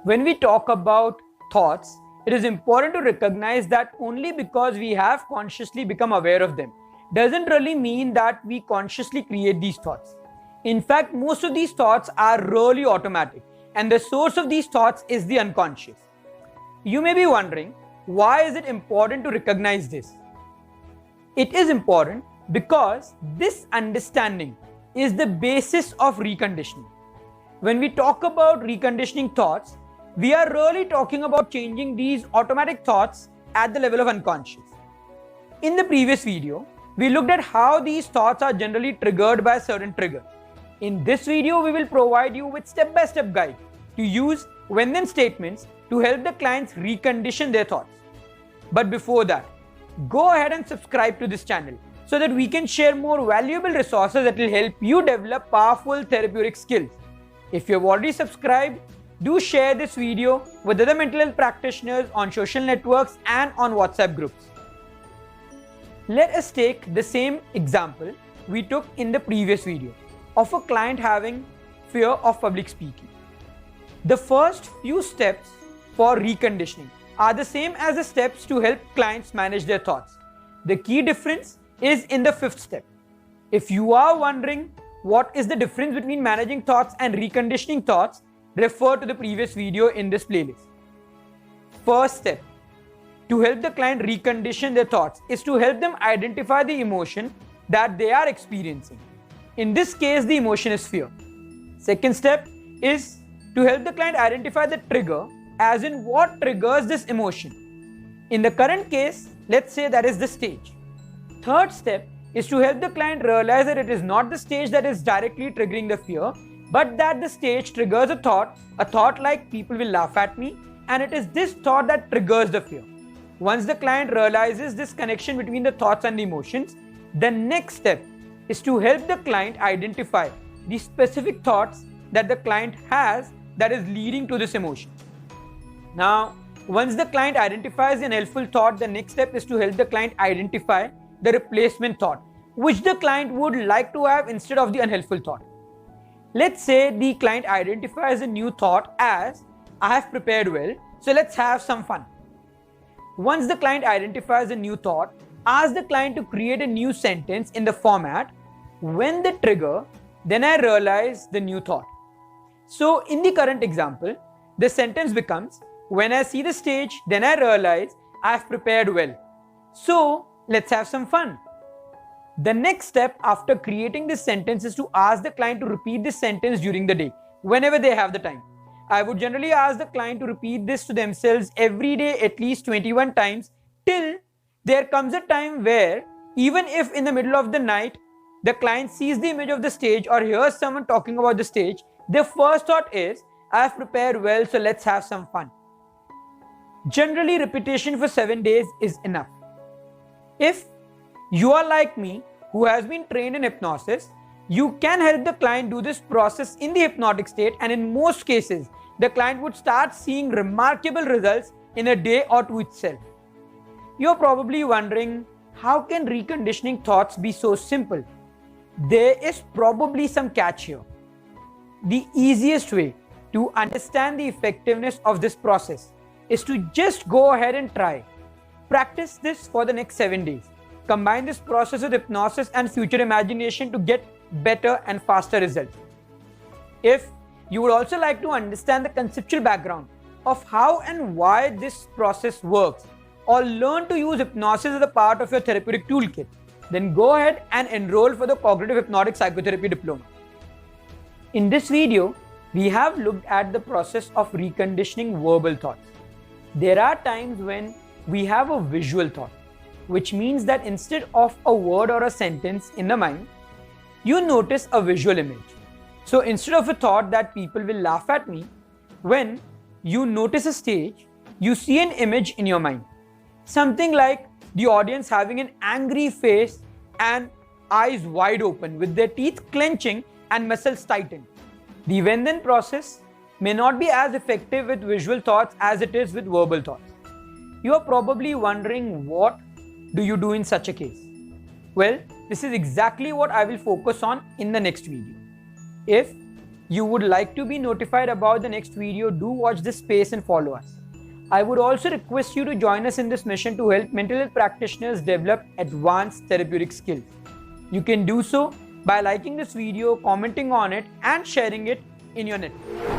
When we talk about thoughts, it is important to recognize that only because we have consciously become aware of them doesn't really mean that we consciously create these thoughts. In fact, most of these thoughts are really automatic, and the source of these thoughts is the unconscious. You may be wondering, why is it important to recognize this? It is important because this understanding is the basis of reconditioning. When we talk about reconditioning thoughts, we are really talking about changing these automatic thoughts at the level of unconscious. In the previous video, we looked at how these thoughts are generally triggered by a certain trigger. In this video, we will provide you with step-by-step guide to use when-then statements to help the clients recondition their thoughts. But before that, go ahead and subscribe to this channel so that we can share more valuable resources that will help you develop powerful therapeutic skills. If you have already subscribed, do share this video with other mental health practitioners on social networks and on WhatsApp groups. Let us take the same example we took in the previous video of a client having fear of public speaking. The first few steps for reconditioning are the same as the steps to help clients manage their thoughts. The key difference is in the fifth step. If you are wondering what is the difference between managing thoughts and reconditioning thoughts, refer to the previous video in this playlist. First step to help the client recondition their thoughts is to help them identify the emotion that they are experiencing. In this case, the emotion is fear. Second step is to help the client identify the trigger, as in what triggers this emotion. In the current case, let's say that is the stage. Third step is to help the client realize that it is not the stage that is directly triggering the fear, but that the stage triggers a thought like people will laugh at me, and it is this thought that triggers the fear. Once the client realizes this connection between the thoughts and the emotions, the next step is to help the client identify the specific thoughts that the client has that is leading to this emotion. Now, once the client identifies an helpful thought, the next step is to help the client identify the replacement thought, which the client would like to have instead of the unhelpful thought. Let's say the client identifies a new thought as, I have prepared well, so let's have some fun. Once the client identifies a new thought, ask the client to create a new sentence in the format, when the trigger, then I realize the new thought. So in the current example, the sentence becomes, when I see the stage, then I realize I have prepared well. So let's have some fun. The next step after creating this sentence is to ask the client to repeat this sentence during the day, whenever they have the time. I would generally ask the client to repeat this to themselves every day at least 21 times till there comes a time where, even if in the middle of the night, the client sees the image of the stage or hears someone talking about the stage, their first thought is, I have prepared well, so let's have some fun. Generally, repetition for 7 days is enough. If you are like me, who has been trained in hypnosis, you can help the client do this process in the hypnotic state, and in most cases, the client would start seeing remarkable results in a day or two itself. You're probably wondering, how can reconditioning thoughts be so simple? There is probably some catch here. The easiest way to understand the effectiveness of this process is to just go ahead and try. Practice this for the next 7 days. Combine this process with hypnosis and future imagination to get better and faster results. If you would also like to understand the conceptual background of how and why this process works, or learn to use hypnosis as a part of your therapeutic toolkit, then go ahead and enroll for the Cognitive Hypnotic Psychotherapy Diploma. In this video, we have looked at the process of reconditioning verbal thoughts. There are times when we have a visual thought, which means that instead of a word or a sentence in the mind, you notice a visual image. So instead of a thought that people will laugh at me, when you notice a stage, you see an image in your mind. Something like the audience having an angry face and eyes wide open with their teeth clenching and muscles tightened. The when-then process may not be as effective with visual thoughts as it is with verbal thoughts. You are probably wondering, what do you do in such a case? Well, this is exactly what I will focus on in the next video. If you would like to be notified about the next video, do watch this space and follow us. I would also request you to join us in this mission to help mental health practitioners develop advanced therapeutic skills. You can do so by liking this video, commenting on it, and sharing it in your network.